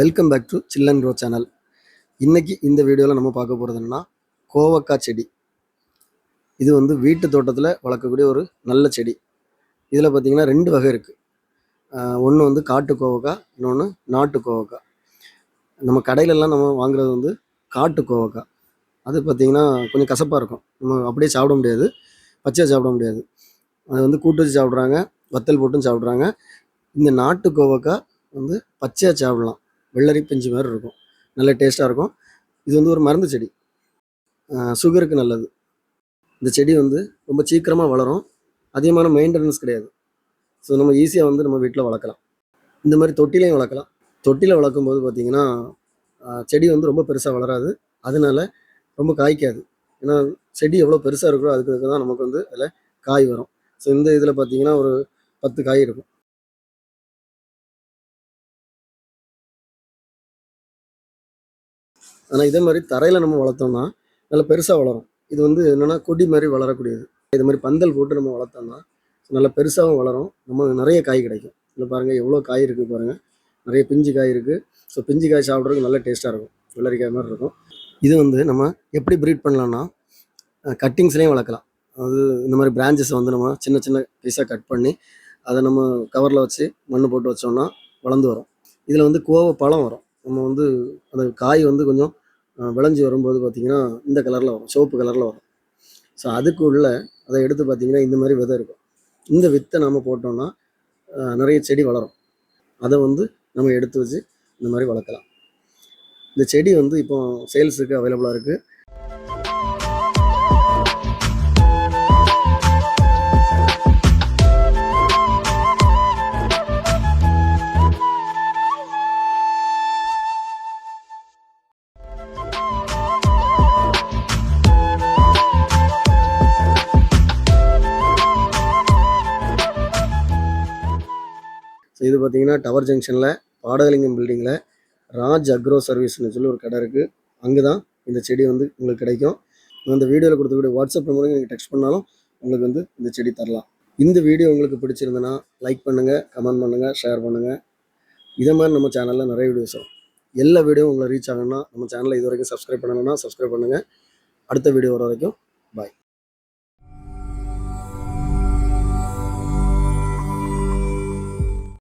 Welcome back to Chill and Grow channel. இன்றைக்கி இந்த வீடியோவில் நம்ம பார்க்க போகிறது என்னன்னா, கோவக்காய் செடி. இது வந்து வீட்டு தோட்டத்தில் வளர்க்கக்கூடிய ஒரு நல்ல செடி. இதில் பார்த்திங்கன்னா 2 வகை இருக்குது. ஒன்று வந்து காட்டு கோவக்காய், இன்னொன்று நாட்டு கோவக்காய். நம்ம கடையிலலாம் நம்ம வாங்குறது வந்து காட்டு கோவக்காய். அது பார்த்திங்கன்னா கொஞ்சம் கசப்பாக இருக்கும். நம்ம அப்படியே சாப்பிட முடியாது, பச்சையாக சாப்பிட முடியாது. அது வந்து கூட்டு வச்சு சாப்பிட்றாங்க, வத்தல் போட்டும் சாப்பிட்றாங்க. இந்த நாட்டு கோவக்காய் வந்து பச்சையாக சாப்பிடலாம். வெள்ளரி பிஞ்சு மாதிரி இருக்கும், நல்ல டேஸ்ட்டாக இருக்கும். இது வந்து ஒரு மருந்து செடி, சுகருக்கு நல்லது. இந்த செடி வந்து ரொம்ப சீக்கிரமாக வளரும், அதிகமான மெயின்டெனன்ஸ் கிடையாது. ஸோ நம்ம ஈஸியாக வந்து நம்ம வீட்டில் வளர்க்கலாம். இந்த மாதிரி தொட்டிலையும் வளர்க்கலாம். தொட்டியில் வளர்க்கும்போது பார்த்திங்கன்னா செடி வந்து ரொம்ப பெருசாக வளராது, அதனால ரொம்ப காய்க்காது. ஏன்னா செடி எவ்வளோ பெருசாக இருக்கோ அதுக்கு தான் நமக்கு வந்து அதில் காய் வரும். ஸோ இந்த இதில் பார்த்திங்கன்னா ஒரு 10 காய் இருக்கும். ஆனால் இதே மாதிரி தரையில் நம்ம வளர்த்தோம்னா நல்லா பெருசாக வளரும். இது வந்து என்னென்னா கொடி மாதிரி வளரக்கூடியது. இது மாதிரி பந்தல் போட்டு நம்ம வளர்த்தோம்னா நல்லா பெருசாகவும் வளரும், நம்ம நிறைய காய் கிடைக்கும். இல்லை பாருங்கள் எவ்வளோ காய் இருக்குது பாருங்கள், நிறைய பிஞ்சு காய் இருக்குது. ஸோ பிஞ்சு காய் சாப்பிட்றதுக்கு நல்ல டேஸ்ட்டாக இருக்கும், வெள்ளரிக்காய் மாதிரி இருக்கும். இது வந்து நம்ம எப்படி ப்ரீட் பண்ணலாம்னா, கட்டிங்ஸ்லேயும் வளர்க்கலாம். அது இந்த மாதிரி பிரான்ச்சஸை வந்து நம்ம சின்ன சின்ன பீஸாக கட் பண்ணி அதை நம்ம கவரில் வச்சு மண் போட்டு வச்சோம்னா வளர்ந்து வரும். இதில் வந்து கோவை பழம் வரும். நம்ம வந்து அந்த காய் வந்து கொஞ்சம் விளைஞ்சி வரும்போது பார்த்திங்கன்னா இந்த கலரில் வரும், சிவப்பு கலரில் வரும். ஸோ அதுக்கு உள்ள அதை எடுத்து பார்த்திங்கன்னா இந்த மாதிரி விதை இருக்கும். இந்த வித்தை நம்ம போட்டோம்னா நிறைய செடி வளரும். அதை வந்து நம்ம எடுத்து வச்சு இந்த மாதிரி வளர்க்கலாம். இந்த செடி வந்து இப்போ சேல்ஸுக்கு அவைலபிளாக இருக்குது. ஸோ இது பார்த்திங்கன்னா டவர் ஜங்ஷனில் பாடகலிங்கம் பில்டிங்கில் ராஜ் அக்ரோ சர்வீஸ்னு சொல்லி ஒரு கடை இருக்குது. அங்கே தான் இந்த செடி வந்து உங்களுக்கு கிடைக்கும். அந்த வீடியோவில் கொடுத்துக்கூடிய வாட்ஸ்அப் நம்பருக்கு நீங்கள் டெக்ஸ்ட் பண்ணாலும் உங்களுக்கு வந்து இந்த செடி தரலாம். இந்த வீடியோ உங்களுக்கு பிடிச்சிருந்ததுன்னா லைக் பண்ணுங்கள், கமெண்ட் பண்ணுங்கள், ஷேர் பண்ணுங்கள். இதே மாதிரி நம்ம சேனலில் நிறைய வீடியோஸ் வரும். எல்லா வீடியோவும் உங்களை ரீச் ஆகணும்னா நம்ம சேனலை இது வரைக்கும் சப்ஸ்கிரைப் பண்ணணும்னா சப்ஸ்கிரைப் பண்ணுங்கள். அடுத்த வீடியோ வர வரைக்கும்